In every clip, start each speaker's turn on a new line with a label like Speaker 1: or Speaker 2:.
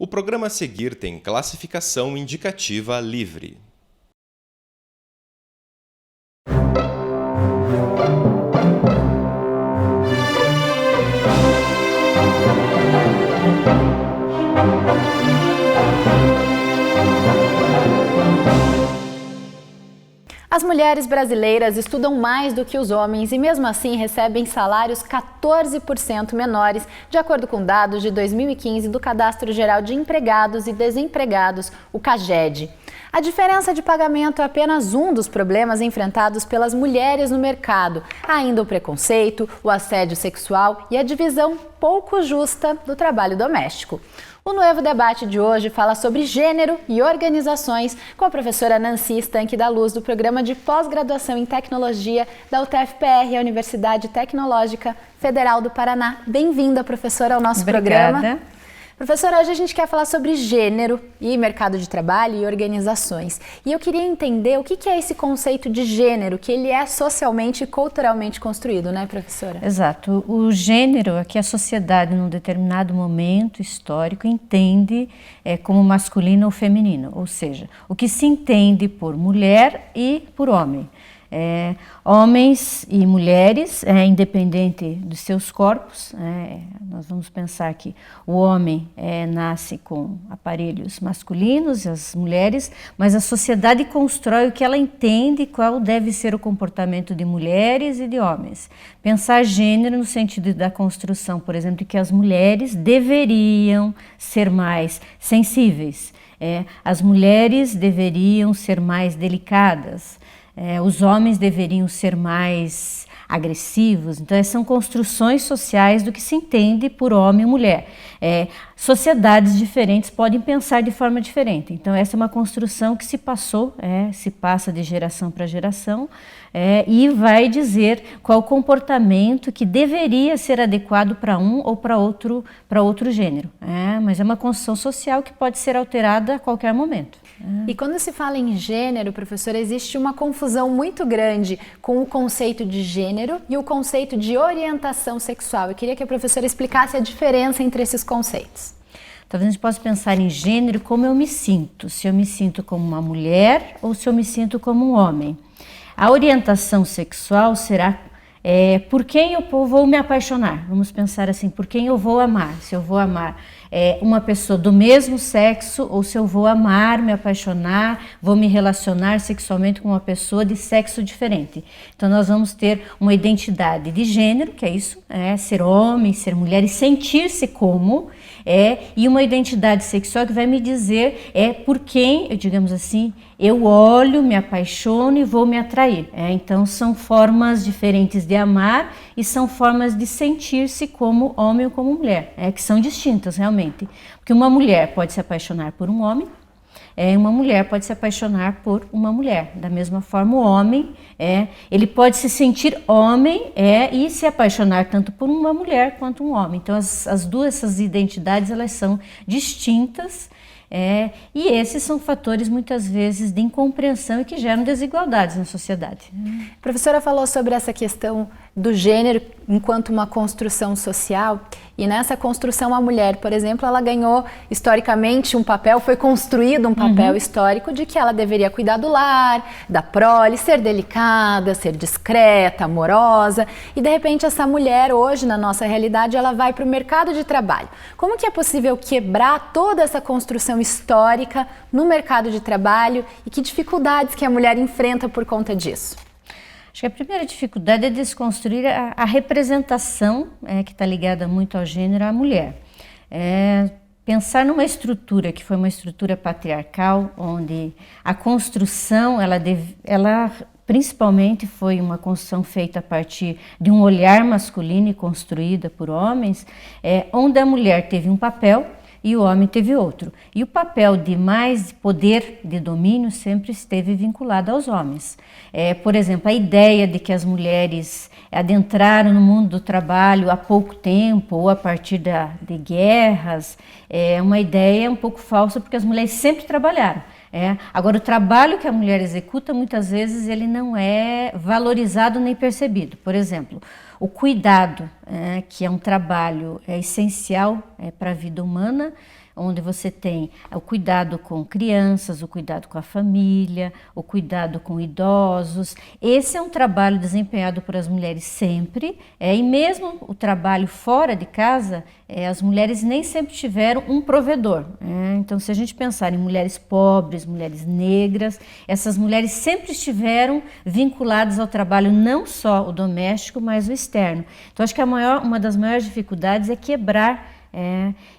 Speaker 1: O programa a seguir tem classificação indicativa livre.
Speaker 2: As mulheres brasileiras estudam mais do que os homens e mesmo assim recebem salários 14% menores, de acordo com dados de 2015 do Cadastro Geral de Empregados e Desempregados, o CAGED. A diferença de pagamento é apenas um dos problemas enfrentados pelas mulheres no mercado. Há ainda o preconceito, o assédio sexual e a divisão pouco justa do trabalho doméstico. O Novo Debate de hoje fala sobre gênero e organizações com a professora Nancy Estanque da Luz, do Programa de Pós-Graduação em Tecnologia da UTFPR, a Universidade Tecnológica Federal do Paraná. Bem-vinda, professora, ao nosso programa. Professora, hoje a gente quer falar sobre gênero e mercado de trabalho e organizações. E eu queria entender o que é esse conceito de gênero, que ele é socialmente e culturalmente construído, né, professora?
Speaker 3: Exato. O gênero é que a sociedade, num determinado momento histórico, entende como masculino ou feminino, ou seja, o que se entende por mulher e por homem. Homens e mulheres, independente dos seus corpos, nós vamos pensar que o homem nasce com aparelhos masculinos, as mulheres, mas a sociedade constrói o que ela entende qual deve ser o comportamento de mulheres e de homens. Pensar gênero no sentido da construção, por exemplo, de que as mulheres deveriam ser mais sensíveis, as mulheres deveriam ser mais delicadas, os homens deveriam ser mais agressivos. Então, são construções sociais do que se entende por homem e mulher. Sociedades diferentes podem pensar de forma diferente. Então, essa é uma construção que se passa de geração para geração e vai dizer qual o comportamento que deveria ser adequado para um ou para outro gênero. Mas é uma construção social que pode ser alterada a qualquer momento.
Speaker 2: E quando se fala em gênero, professora, existe uma confusão muito grande com o conceito de gênero e o conceito de orientação sexual. Eu queria que a professora explicasse a diferença entre esses conceitos.
Speaker 3: Talvez a gente possa pensar em gênero como eu me sinto, se eu me sinto como uma mulher ou se eu me sinto como um homem. A orientação sexual será por quem eu vou me apaixonar. Vamos pensar assim, por quem eu vou amar. Se eu vou amar uma pessoa do mesmo sexo ou se eu vou amar, me apaixonar, vou me relacionar sexualmente com uma pessoa de sexo diferente. Então nós vamos ter uma identidade de gênero, que é isso, ser homem, ser mulher e sentir-se como, e uma identidade sexual que vai me dizer por quem, digamos assim, eu olho, me apaixono e vou me atrair. Então são formas diferentes de amar e são formas de sentir-se como homem ou como mulher, que são distintas realmente. Porque uma mulher pode se apaixonar por um homem, uma mulher pode se apaixonar por uma mulher. Da mesma forma, o homem, ele pode se sentir homem e se apaixonar tanto por uma mulher quanto um homem. Então, essas identidades, elas são distintas. E esses são fatores muitas vezes de incompreensão e que geram desigualdades na sociedade.
Speaker 2: A professora falou sobre essa questão do gênero enquanto uma construção social, e nessa construção a mulher, por exemplo, ela ganhou historicamente um papel, foi construído um papel histórico de que ela deveria cuidar do lar, da prole, ser delicada, ser discreta, amorosa, e de repente essa mulher hoje na nossa realidade ela vai para o mercado de trabalho. Como que é possível quebrar toda essa construção histórica no mercado de trabalho e que dificuldades que a mulher enfrenta por conta disso?
Speaker 3: Acho que a primeira dificuldade é desconstruir a representação que está ligada muito ao gênero, à mulher. Pensar numa estrutura que foi uma estrutura patriarcal, onde a construção, ela principalmente foi uma construção feita a partir de um olhar masculino e construída por homens, onde a mulher teve um papel e o homem teve outro. E o papel de mais poder, de domínio, sempre esteve vinculado aos homens. Por exemplo, a ideia de que as mulheres adentraram no mundo do trabalho há pouco tempo ou a partir de guerras, é uma ideia um pouco falsa, porque as mulheres sempre trabalharam. Agora, o trabalho que a mulher executa, muitas vezes, ele não é valorizado nem percebido. Por exemplo, o cuidado, que é um trabalho essencial para a vida humana, onde você tem o cuidado com crianças, o cuidado com a família, o cuidado com idosos. Esse é um trabalho desempenhado por as mulheres sempre, e mesmo o trabalho fora de casa, as mulheres nem sempre tiveram um provedor. Então, se a gente pensar em mulheres pobres, mulheres negras, essas mulheres sempre estiveram vinculadas ao trabalho, não só o doméstico, mas o externo. Então, acho que uma das maiores dificuldades é quebrar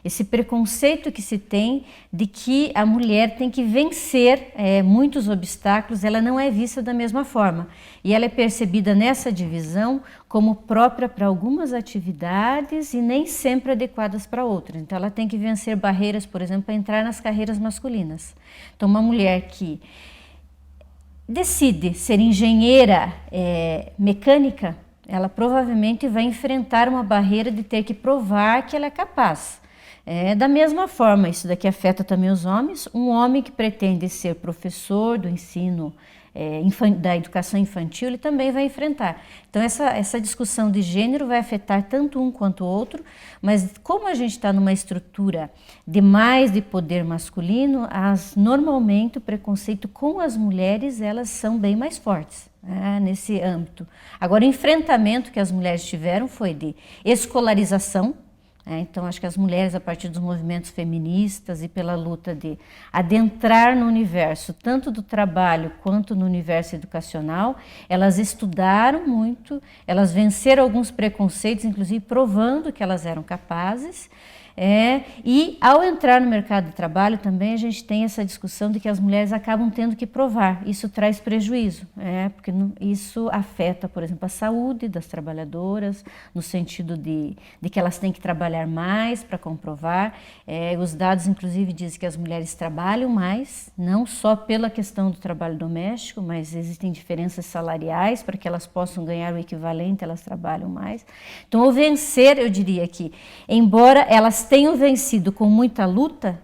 Speaker 3: esse preconceito que se tem de que a mulher tem que vencer muitos obstáculos. Ela não é vista da mesma forma e ela é percebida nessa divisão como própria para algumas atividades e nem sempre adequadas para outras. Então ela tem que vencer barreiras, por exemplo, para entrar nas carreiras masculinas. Então uma mulher que decide ser engenheira mecânica, ela provavelmente vai enfrentar uma barreira de ter que provar que ela é capaz. Da mesma forma, isso daqui afeta também os homens. Um homem que pretende ser professor do ensino, da educação infantil, ele também vai enfrentar. Então essa discussão de gênero vai afetar tanto um quanto o outro, mas como a gente está numa estrutura de poder masculino, normalmente o preconceito com as mulheres, elas são bem mais fortes. Nesse âmbito. Agora, o enfrentamento que as mulheres tiveram foi de escolarização. Então, acho que as mulheres, a partir dos movimentos feministas e pela luta de adentrar no universo, tanto do trabalho quanto no universo educacional, elas estudaram muito, elas venceram alguns preconceitos, inclusive provando que elas eram capazes. E ao entrar no mercado de trabalho também a gente tem essa discussão de que as mulheres acabam tendo que provar. Isso traz prejuízo, porque isso afeta, por exemplo, a saúde das trabalhadoras, no sentido de que elas têm que trabalhar mais para comprovar. Os dados, inclusive, dizem que as mulheres trabalham mais, não só pela questão do trabalho doméstico, mas existem diferenças salariais para que elas possam ganhar o equivalente, elas trabalham mais. Então, o vencer, eu diria que, embora elas tenham vencido com muita luta,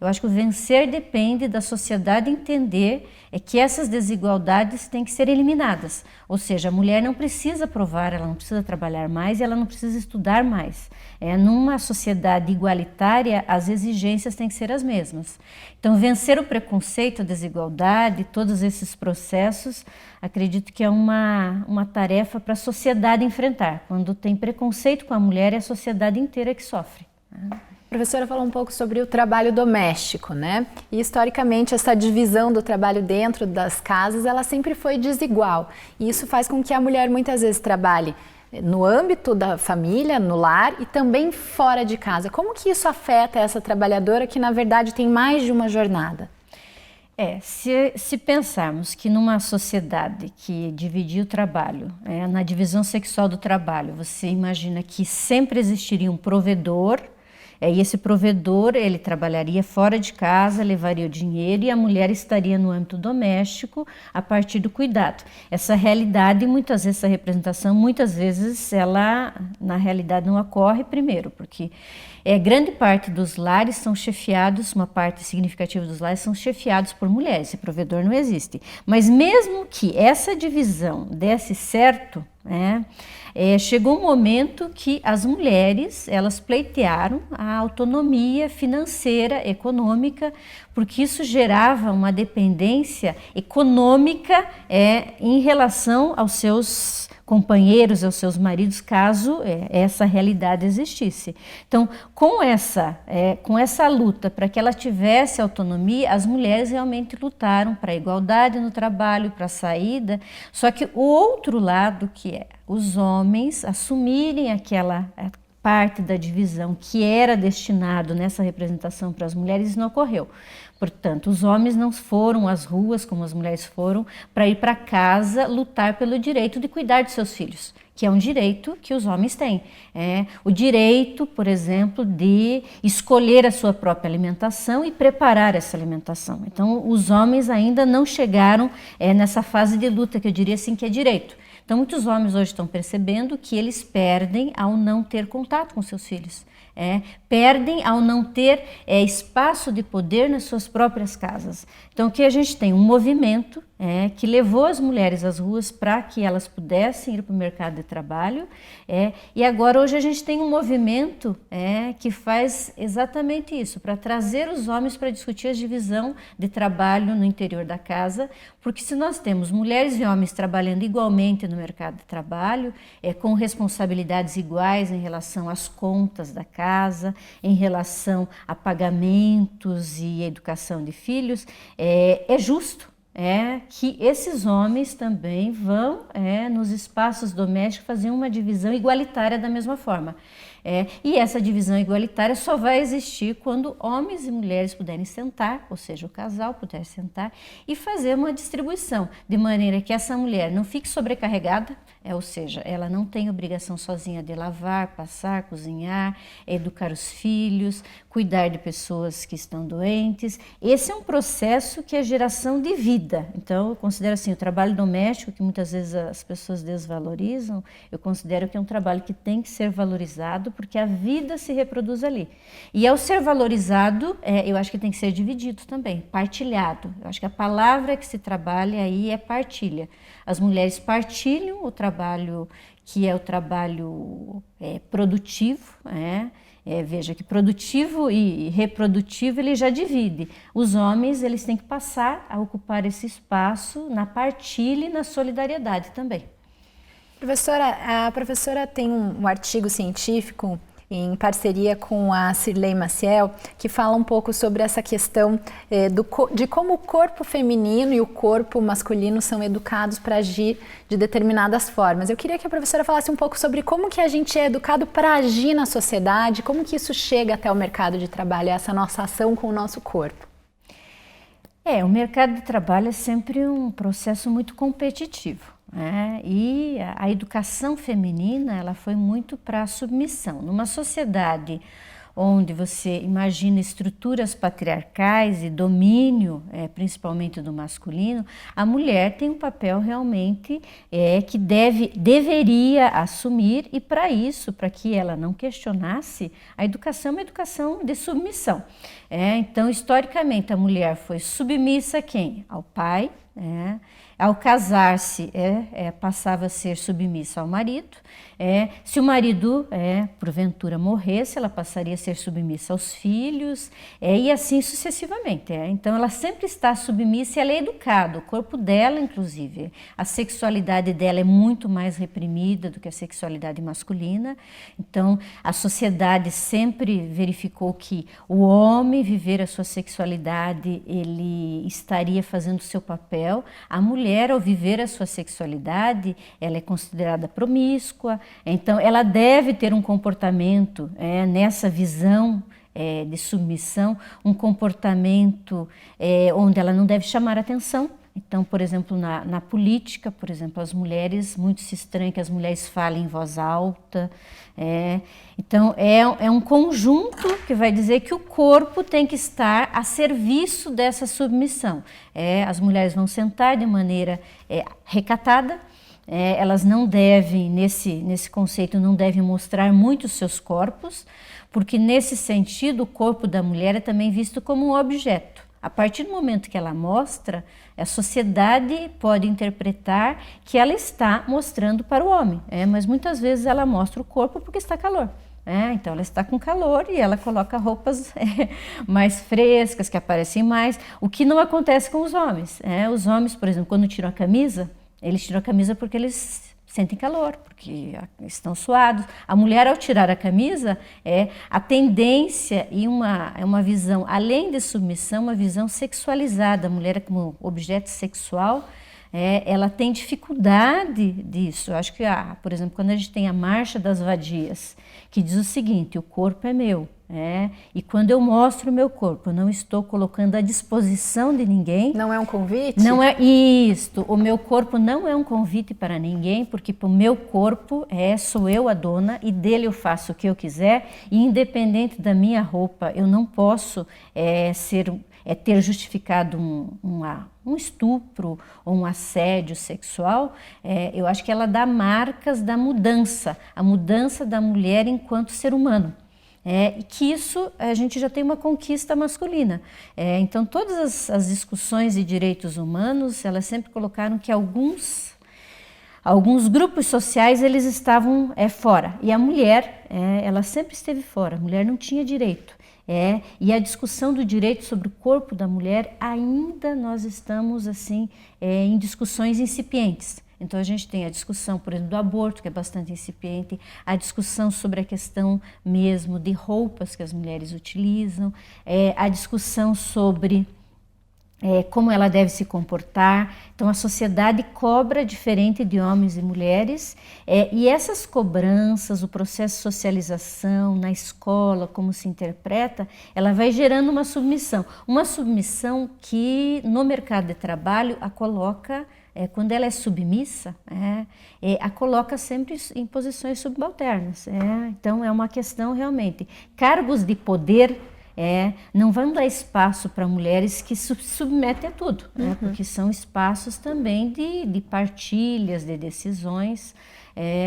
Speaker 3: eu acho que o vencer depende da sociedade entender que essas desigualdades têm que ser eliminadas. Ou seja, a mulher não precisa provar, ela não precisa trabalhar mais e ela não precisa estudar mais. Numa sociedade igualitária, as exigências têm que ser as mesmas. Então, vencer o preconceito, a desigualdade, todos esses processos, acredito que é uma tarefa para a sociedade enfrentar. Quando tem preconceito com a mulher, é a sociedade inteira que sofre.
Speaker 2: A professora falou um pouco sobre o trabalho doméstico, né? E historicamente essa divisão do trabalho dentro das casas, ela sempre foi desigual. E isso faz com que a mulher muitas vezes trabalhe no âmbito da família, no lar e também fora de casa. Como que isso afeta essa trabalhadora que na verdade tem mais de uma jornada?
Speaker 3: Se pensarmos que numa sociedade que dividia o trabalho, na divisão sexual do trabalho, você imagina que sempre existiria um provedor, e esse provedor, ele trabalharia fora de casa, levaria o dinheiro e a mulher estaria no âmbito doméstico a partir do cuidado. Essa realidade, muitas vezes, essa representação, muitas vezes ela na realidade não ocorre primeiro, porque grande parte dos lares são chefiados, uma parte significativa dos lares são chefiados por mulheres, esse provedor não existe. Mas mesmo que essa divisão desse certo, chegou um momento que as mulheres, elas pleitearam a autonomia financeira, econômica, porque isso gerava uma dependência econômica em relação aos seus companheiros, aos seus maridos, caso essa realidade existisse. Então, com essa luta para que ela tivesse autonomia, as mulheres realmente lutaram para a igualdade no trabalho, para a saída, só que o outro lado, que é os homens assumirem aquela parte da divisão que era destinado nessa representação para as mulheres, isso não ocorreu. Portanto, os homens não foram às ruas como as mulheres foram para ir para casa lutar pelo direito de cuidar de seus filhos, que é um direito que os homens têm. O direito, por exemplo, de escolher a sua própria alimentação e preparar essa alimentação. Então, os homens ainda não chegaram nessa fase de luta, que eu diria assim que é direito. Então, muitos homens hoje estão percebendo que eles perdem ao não ter contato com seus filhos. Perdem ao não ter espaço de poder nas suas próprias casas. Então, aqui a gente tem um movimento que levou as mulheres às ruas para que elas pudessem ir para o mercado de trabalho. E agora hoje a gente tem um movimento que faz exatamente isso, para trazer os homens para discutir a divisão de trabalho no interior da casa, porque se nós temos mulheres e homens trabalhando igualmente no mercado de trabalho, com responsabilidades iguais em relação às contas da casa, em relação a pagamentos e educação de filhos, é justo que esses homens também vão nos espaços domésticos fazer uma divisão igualitária da mesma forma. E essa divisão igualitária só vai existir quando homens e mulheres puderem sentar, ou seja, o casal puder sentar e fazer uma distribuição, de maneira que essa mulher não fique sobrecarregada, ou seja, ela não tem obrigação sozinha de lavar, passar, cozinhar, educar os filhos, cuidar de pessoas que estão doentes. Esse é um processo que é geração de vida. Então, eu considero assim, o trabalho doméstico, que muitas vezes as pessoas desvalorizam, eu considero que é um trabalho que tem que ser valorizado, porque a vida se reproduz ali. E ao ser valorizado, eu acho que tem que ser dividido também, partilhado. Eu acho que a palavra que se trabalha aí é partilha. As mulheres partilham o trabalho que é o trabalho produtivo, veja que produtivo e reprodutivo ele já divide. Os homens eles têm que passar a ocupar esse espaço na partilha e na solidariedade também.
Speaker 2: Professora, a professora tem um artigo científico em parceria com a Cirlei Maciel, que fala um pouco sobre essa questão de como o corpo feminino e o corpo masculino são educados para agir de determinadas formas. Eu queria que a professora falasse um pouco sobre como que a gente é educado para agir na sociedade, como que isso chega até o mercado de trabalho, essa nossa ação com o nosso corpo.
Speaker 3: O mercado de trabalho é sempre um processo muito competitivo. E a educação feminina ela foi muito para a submissão. Numa sociedade onde você imagina estruturas patriarcais e domínio, principalmente do masculino, a mulher tem um papel realmente que deveria assumir, e para isso, para que ela não questionasse, a educação é uma educação de submissão. Então, historicamente, a mulher foi submissa a quem? Ao pai. Ao casar-se, passava a ser submissa ao marido. Se o marido, porventura, morresse, ela passaria a ser submissa aos filhos, e assim sucessivamente. Então, ela sempre está submissa e ela é educada, o corpo dela, inclusive. A sexualidade dela é muito mais reprimida do que a sexualidade masculina. Então, a sociedade sempre verificou que o homem viver a sua sexualidade, ele estaria fazendo o seu papel. A mulher, ao viver a sua sexualidade, ela é considerada promíscua, então ela deve ter um comportamento nessa visão de submissão, um comportamento onde ela não deve chamar atenção. Então, por exemplo, na política, por exemplo, as mulheres, muito se estranha que as mulheres falem em voz alta. Então, é um conjunto que vai dizer que o corpo tem que estar a serviço dessa submissão. As mulheres vão sentar de maneira recatada, elas não devem, nesse conceito, não devem mostrar muito os seus corpos, porque nesse sentido o corpo da mulher é também visto como um objeto. A partir do momento que ela mostra, a sociedade pode interpretar que ela está mostrando para o homem, mas muitas vezes ela mostra o corpo porque está calor. Então ela está com calor e ela coloca roupas mais frescas, que aparecem mais, o que não acontece com os homens. Os homens, por exemplo, quando tiram a camisa, eles tiram a camisa porque eles sentem calor, porque estão suados. A mulher, ao tirar a camisa, a tendência e uma visão, além de submissão, uma visão sexualizada. A mulher como objeto sexual, ela tem dificuldade disso. Eu acho que, por exemplo, quando a gente tem a Marcha das Vadias, que diz o seguinte: o corpo é meu. E quando eu mostro o meu corpo, eu não estou colocando à disposição de ninguém.
Speaker 2: Não é um convite?
Speaker 3: Não é isto. O meu corpo não é um convite para ninguém, porque o meu corpo sou eu a dona e dele eu faço o que eu quiser. E independente da minha roupa, eu não posso ter justificado um estupro ou um assédio sexual. Eu acho que ela dá marcas da mudança, a mudança da mulher enquanto ser humano. E que isso a gente já tem uma conquista masculina. Então todas as discussões de direitos humanos, elas sempre colocaram que alguns grupos sociais eles estavam fora, e a mulher ela sempre esteve fora, a mulher não tinha direito. E a discussão do direito sobre o corpo da mulher ainda nós estamos assim em discussões incipientes. Então a gente tem a discussão, por exemplo, do aborto, que é bastante incipiente, a discussão sobre a questão mesmo de roupas que as mulheres utilizam, a discussão sobre como ela deve se comportar. Então a sociedade cobra diferente de homens e mulheres, e essas cobranças, o processo de socialização na escola, como se interpreta, ela vai gerando uma submissão que no mercado de trabalho a coloca, quando ela é submissa, a coloca sempre em posições subalternas. Então é uma questão realmente, cargos de poder não vão dar espaço para mulheres que se submetem a tudo, porque são espaços também de partilhas, de decisões.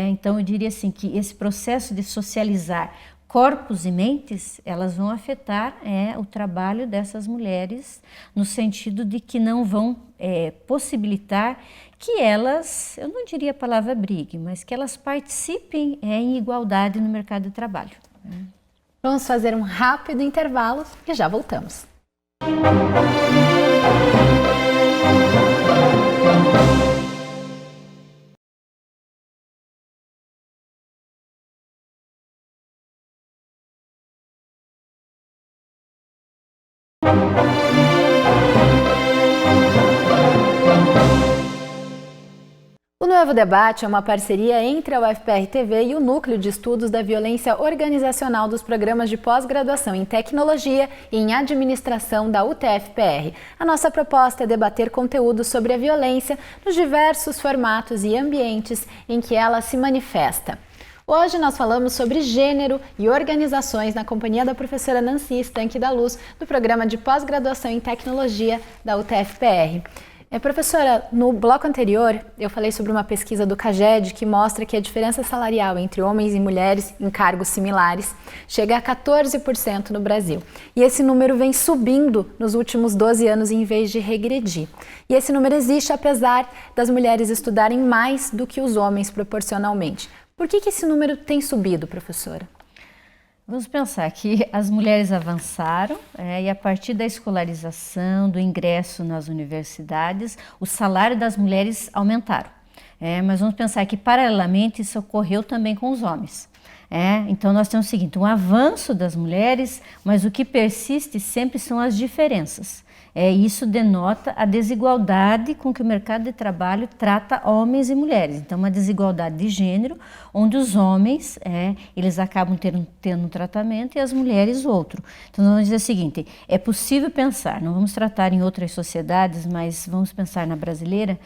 Speaker 3: Então eu diria assim que esse processo de socializar corpos e mentes, elas vão afetar o trabalho dessas mulheres, no sentido de que não vão possibilitar que elas, eu não diria a palavra brigue, mas que elas participem em igualdade no mercado de trabalho.
Speaker 2: Vamos fazer um rápido intervalo e já voltamos. O Novo Debate é uma parceria entre a UFPR-TV e o Núcleo de Estudos da Violência Organizacional dos Programas de Pós-Graduação em Tecnologia e em Administração da UTF-PR. A nossa proposta é debater conteúdos sobre a violência nos diversos formatos e ambientes em que ela se manifesta. Hoje nós falamos sobre gênero e organizações na companhia da professora Nancy Estanque da Luz, do Programa de Pós-Graduação em Tecnologia da UTF-PR. Professora, no bloco anterior eu falei sobre uma pesquisa do CAGED que mostra que a diferença salarial entre homens e mulheres em cargos similares chega a 14% no Brasil. E esse número vem subindo nos últimos 12 anos em vez de regredir. E esse número existe apesar das mulheres estudarem mais do que os homens proporcionalmente. Por que esse número tem subido, professora?
Speaker 3: Vamos pensar que as mulheres avançaram e a partir da escolarização, do ingresso nas universidades, o salário das mulheres aumentaram. Mas vamos pensar que paralelamente isso ocorreu também com os homens. Então nós temos o seguinte, um avanço das mulheres, mas o que persiste sempre são as diferenças. Isso denota a desigualdade com que o mercado de trabalho trata homens e mulheres. Então, uma desigualdade de gênero, onde os homens, eles acabam tendo um tratamento e as mulheres outro. Então, vamos dizer o seguinte, é possível pensar, não vamos tratar em outras sociedades, mas vamos pensar na brasileira,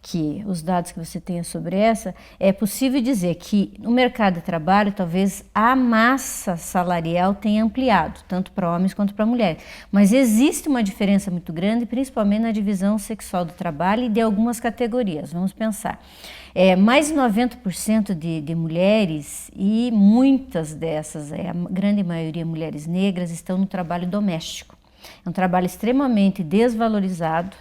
Speaker 3: que os dados que você tenha sobre essa, é possível dizer que no mercado de trabalho talvez a massa salarial tenha ampliado, tanto para homens quanto para mulheres, mas existe uma diferença muito grande, principalmente na divisão sexual do trabalho e de algumas categorias. Vamos pensar, mais de 90% de mulheres, e muitas dessas, a grande maioria mulheres negras, estão no trabalho doméstico. É um trabalho extremamente desvalorizado,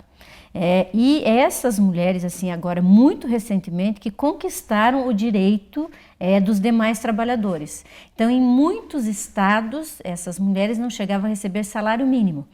Speaker 3: e essas mulheres, assim, agora muito recentemente, que conquistaram o direito dos demais trabalhadores. Então, em muitos estados, essas mulheres não chegavam a receber salário mínimo.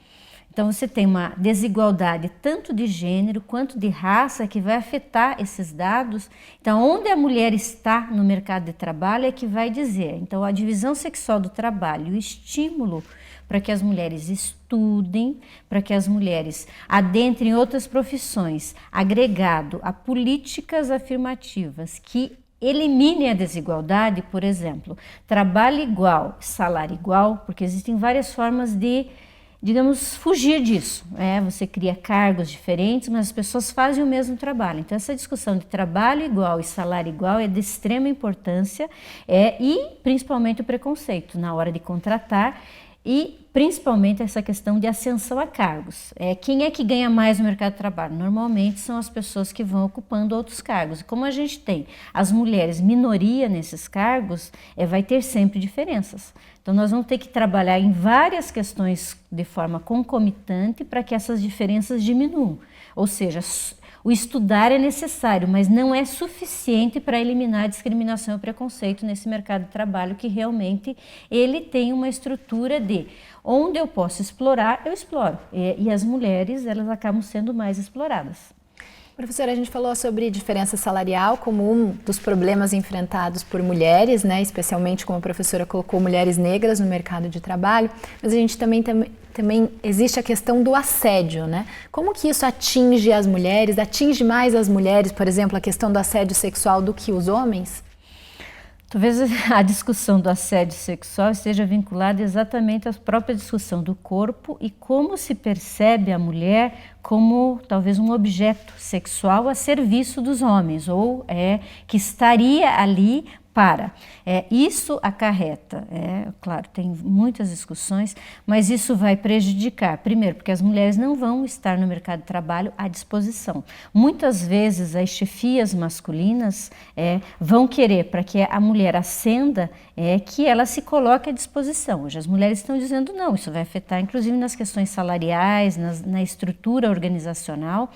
Speaker 3: Então, você tem uma desigualdade tanto de gênero quanto de raça que vai afetar esses dados. Então, onde a mulher está no mercado de trabalho é que vai dizer. Então, a divisão sexual do trabalho, o estímulo para que as mulheres estudem, para que as mulheres adentrem outras profissões, agregado a políticas afirmativas que eliminem a desigualdade, por exemplo, trabalho igual, salário igual, porque existem várias formas de, digamos, fugir disso. Você cria cargos diferentes, mas as pessoas fazem o mesmo trabalho. Então, essa discussão de trabalho igual e salário igual é de extrema importância, e principalmente o preconceito na hora de contratar. E principalmente essa questão de ascensão a cargos. Quem é que ganha mais no mercado de trabalho? Normalmente são as pessoas que vão ocupando outros cargos. Como a gente tem as mulheres minoria nesses cargos, vai ter sempre diferenças. Então nós vamos ter que trabalhar em várias questões de forma concomitante para que essas diferenças diminuam. Ou seja, o estudar é necessário, mas não é suficiente para eliminar a discriminação e o preconceito nesse mercado de trabalho, que realmente ele tem uma estrutura de onde eu posso explorar, eu exploro. E as mulheres, elas acabam sendo mais exploradas.
Speaker 2: Professora, a gente falou sobre diferença salarial como um dos problemas enfrentados por mulheres, né? Especialmente, como a professora colocou, mulheres negras no mercado de trabalho, mas a gente também existe a questão do assédio, né? Como que isso atinge as mulheres, atinge mais as mulheres, por exemplo, a questão do assédio sexual do que os homens?
Speaker 3: Talvez a discussão do assédio sexual esteja vinculada exatamente à própria discussão do corpo e como se percebe a mulher como talvez um objeto sexual a serviço dos homens, ou que estaria ali para. Isso acarreta, claro, tem muitas discussões, mas isso vai prejudicar, primeiro, porque as mulheres não vão estar no mercado de trabalho à disposição. Muitas vezes as chefias masculinas vão querer, para que a mulher ascenda, que ela se coloque à disposição. Hoje as mulheres estão dizendo não, isso vai afetar inclusive nas questões salariais, na estrutura organizacional,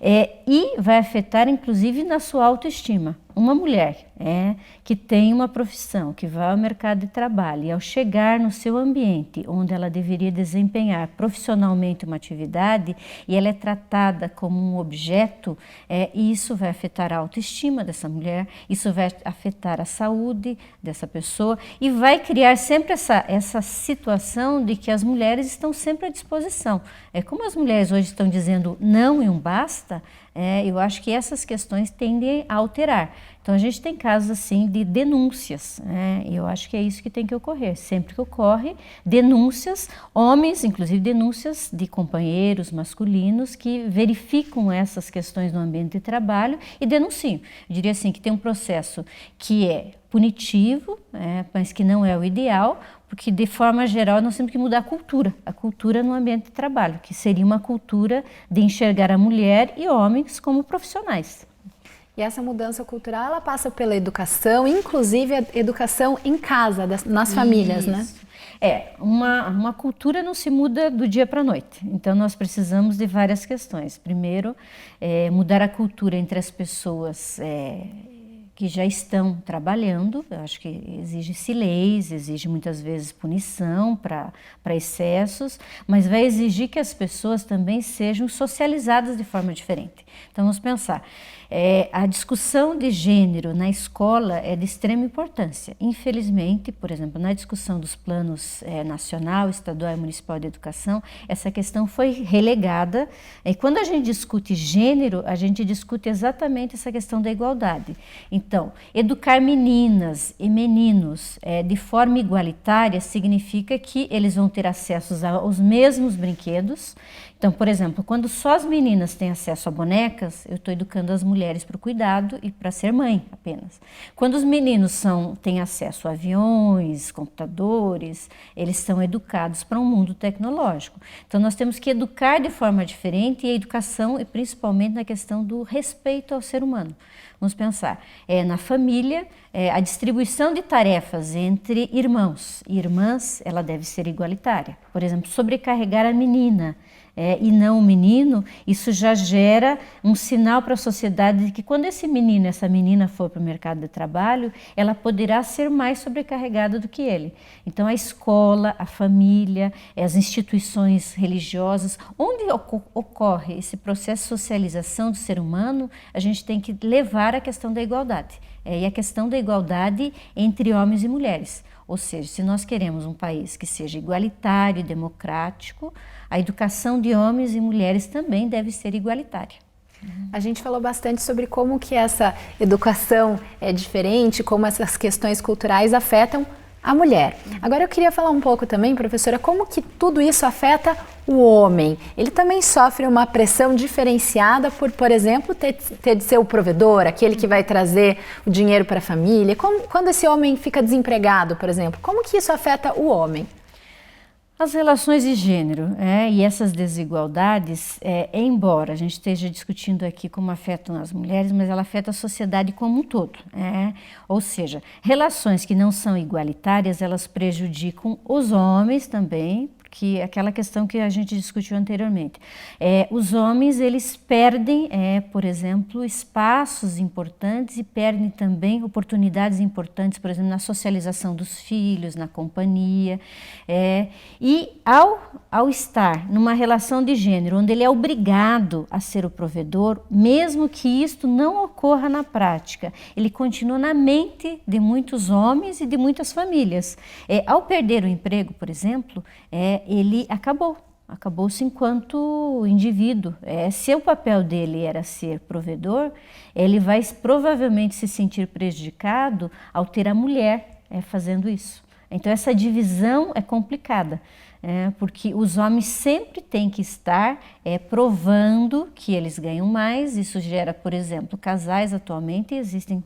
Speaker 3: e vai afetar inclusive na sua autoestima. Uma mulher que tem uma profissão, que vai ao mercado de trabalho e ao chegar no seu ambiente, onde ela deveria desempenhar profissionalmente uma atividade, e ela é tratada como um objeto, e isso vai afetar a autoestima dessa mulher, isso vai afetar a saúde dessa pessoa e vai criar sempre essa situação de que as mulheres estão sempre à disposição. Como as mulheres hoje estão dizendo não e um basta, eu acho que essas questões tendem a alterar. Então a gente tem casos assim de denúncias, e eu acho que é isso que tem que ocorrer. Sempre que ocorre denúncias, homens, inclusive denúncias de companheiros masculinos que verificam essas questões no ambiente de trabalho e denunciam. Eu diria assim que tem um processo que é punitivo, mas que não é o ideal, porque de forma geral nós temos que mudar a cultura no ambiente de trabalho, que seria uma cultura de enxergar a mulher e homens como profissionais.
Speaker 2: E essa mudança cultural, ela passa pela educação, inclusive a educação em casa, nas famílias, né?
Speaker 3: Uma cultura não se muda do dia para a noite, então nós precisamos de várias questões. Primeiro, mudar a cultura entre as pessoas que já estão trabalhando. Eu acho que exige-se leis, exige muitas vezes punição para excessos, mas vai exigir que as pessoas também sejam socializadas de forma diferente. Então vamos pensar, a discussão de gênero na escola é de extrema importância. Infelizmente, por exemplo, na discussão dos planos nacional, estadual e municipal de educação, essa questão foi relegada. E quando a gente discute gênero, a gente discute exatamente essa questão da igualdade. Então, educar meninas e meninos de forma igualitária significa que eles vão ter acesso aos mesmos brinquedos. Então, por exemplo, quando só as meninas têm acesso a bonecas, eu estou educando as mulheres para o cuidado e para ser mãe apenas. Quando os meninos têm acesso a aviões, computadores, eles são educados para um mundo tecnológico. Então, nós temos que educar de forma diferente, e a educação, e principalmente na questão do respeito ao ser humano. Vamos pensar, na família, a distribuição de tarefas entre irmãos e irmãs, ela deve ser igualitária. Por exemplo, sobrecarregar a menina e não o menino, isso já gera um sinal para a sociedade de que quando esse menino, essa menina for para o mercado de trabalho, ela poderá ser mais sobrecarregada do que ele. Então a escola, a família, as instituições religiosas, onde ocorre esse processo de socialização do ser humano, a gente tem que levar a questão da igualdade. E a questão da igualdade entre homens e mulheres. Ou seja, se nós queremos um país que seja igualitário e democrático, a educação de homens e mulheres também deve ser igualitária.
Speaker 2: A gente falou bastante sobre como que essa educação é diferente, como essas questões culturais afetam a mulher. Agora eu queria falar um pouco também, professora, como que tudo isso afeta o homem. Ele também sofre uma pressão diferenciada por exemplo, ter de ser o provedor, aquele que vai trazer o dinheiro para a família. Quando esse homem fica desempregado, por exemplo, como que isso afeta o homem?
Speaker 3: As relações de gênero e essas desigualdades, embora a gente esteja discutindo aqui como afetam as mulheres, mas ela afeta a sociedade como um todo. Ou seja, relações que não são igualitárias, elas prejudicam os homens também, porque aquela questão que a gente discutiu anteriormente. Os homens, eles perdem, por exemplo, espaços importantes e perdem também oportunidades importantes, por exemplo, na socialização dos filhos, na companhia. E ao estar numa relação de gênero, onde ele é obrigado a ser o provedor, mesmo que isto não ocorra na prática, ele continua na mente de muitos homens e de muitas famílias. Ao perder o emprego, por exemplo, ele acabou-se enquanto indivíduo. Se o papel dele era ser provedor, ele vai provavelmente se sentir prejudicado ao ter a mulher fazendo isso. Então essa divisão é complicada, porque os homens sempre têm que estar provando que eles ganham mais. Isso gera, por exemplo, casais atualmente, existem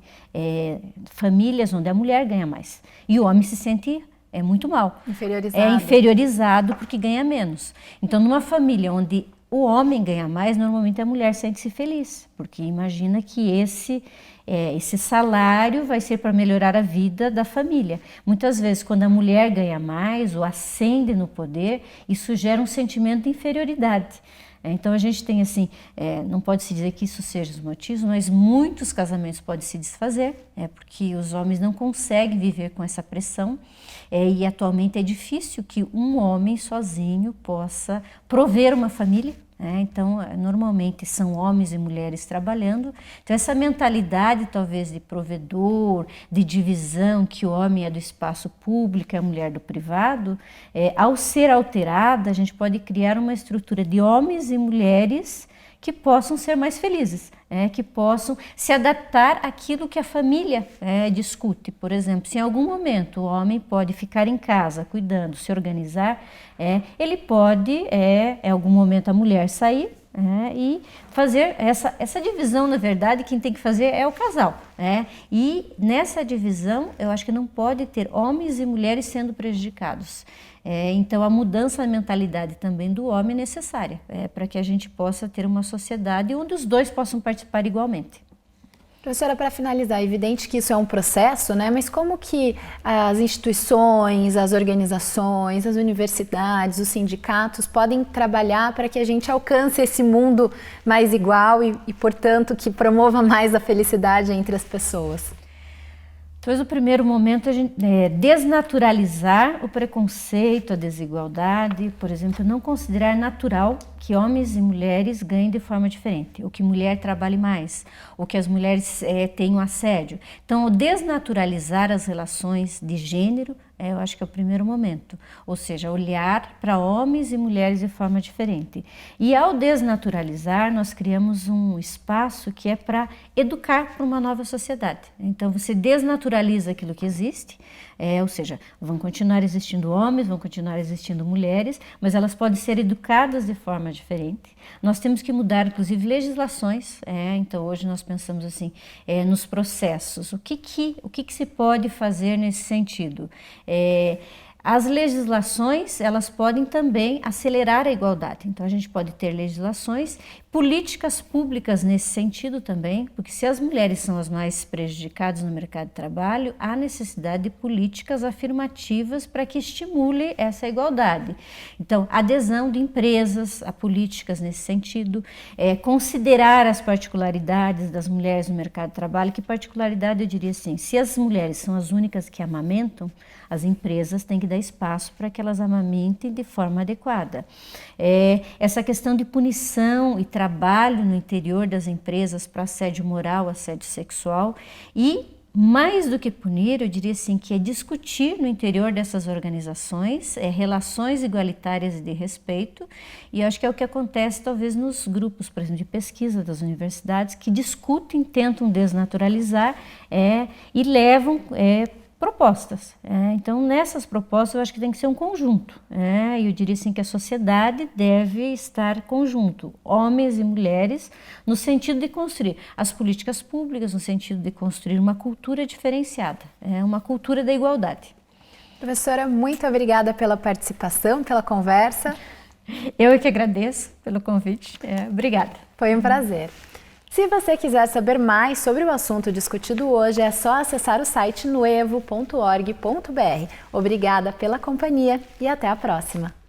Speaker 3: famílias onde a mulher ganha mais e o homem se sente muito mal.
Speaker 2: Inferiorizado.
Speaker 3: Inferiorizado porque ganha menos. Então, numa família onde o homem ganha mais, normalmente a mulher sente-se feliz, porque imagina que esse salário vai ser para melhorar a vida da família. Muitas vezes, quando a mulher ganha mais ou ascende no poder, isso gera um sentimento de inferioridade. Então a gente tem assim, não pode se dizer que isso seja os motivos, mas muitos casamentos podem se desfazer, porque os homens não conseguem viver com essa pressão, e atualmente é difícil que um homem sozinho possa prover uma família. Então, normalmente são homens e mulheres trabalhando. Então, essa mentalidade talvez de provedor, de divisão, que o homem é do espaço público e a mulher do privado, ao ser alterada, a gente pode criar uma estrutura de homens e mulheres que possam ser mais felizes, que possam se adaptar àquilo que a família discute. Por exemplo, se em algum momento o homem pode ficar em casa cuidando, se organizar, ele pode, em algum momento, a mulher sair e fazer essa divisão. Na verdade, quem tem que fazer é o casal. E nessa divisão, eu acho que não pode ter homens e mulheres sendo prejudicados. Então, a mudança na mentalidade também do homem é necessária, para que a gente possa ter uma sociedade onde os dois possam participar igualmente.
Speaker 2: Professora, para finalizar, é evidente que isso é um processo, né? Mas como que as instituições, as organizações, as universidades, os sindicatos podem trabalhar para que a gente alcance esse mundo mais igual e portanto, que promova mais a felicidade entre as pessoas?
Speaker 3: Talvez o primeiro momento a gente desnaturalizar o preconceito, a desigualdade, por exemplo, não considerar natural que homens e mulheres ganhem de forma diferente, ou que mulher trabalhe mais, ou que as mulheres tenham assédio. Então, desnaturalizar as relações de gênero, eu acho que é o primeiro momento, ou seja, olhar para homens e mulheres de forma diferente. E ao desnaturalizar, nós criamos um espaço que é para educar para uma nova sociedade. Então, você desnaturaliza aquilo que existe, ou seja, vão continuar existindo homens, vão continuar existindo mulheres, mas elas podem ser educadas de forma diferente. Nós temos que mudar, inclusive, legislações. Então, hoje nós pensamos assim, nos processos. O que se pode fazer nesse sentido? As legislações, elas podem também acelerar a igualdade. Então, a gente pode ter legislações, políticas públicas nesse sentido também, porque se as mulheres são as mais prejudicadas no mercado de trabalho, há necessidade de políticas afirmativas para que estimule essa igualdade. Então, adesão de empresas a políticas nesse sentido, considerar as particularidades das mulheres no mercado de trabalho. Que particularidade eu diria assim, se as mulheres são as únicas que amamentam, as empresas têm que dar espaço para que elas amamentem de forma adequada. Essa questão de punição e trabalho no interior das empresas para assédio moral, assédio sexual e, mais do que punir, eu diria assim, que é discutir no interior dessas organizações relações igualitárias e de respeito, e eu acho que é o que acontece talvez nos grupos, por exemplo, de pesquisa das universidades, que discutem, tentam desnaturalizar e levam propostas. Então, nessas propostas, eu acho que tem que ser um conjunto. Eu diria assim que a sociedade deve estar conjunto, homens e mulheres, no sentido de construir as políticas públicas, no sentido de construir uma cultura diferenciada, uma cultura da igualdade.
Speaker 2: Professora, muito obrigada pela participação, pela conversa.
Speaker 3: Eu é que agradeço pelo convite. Obrigada.
Speaker 2: Foi um prazer. Se você quiser saber mais sobre o assunto discutido hoje, é só acessar o site nuevo.org.br. Obrigada pela companhia e até a próxima.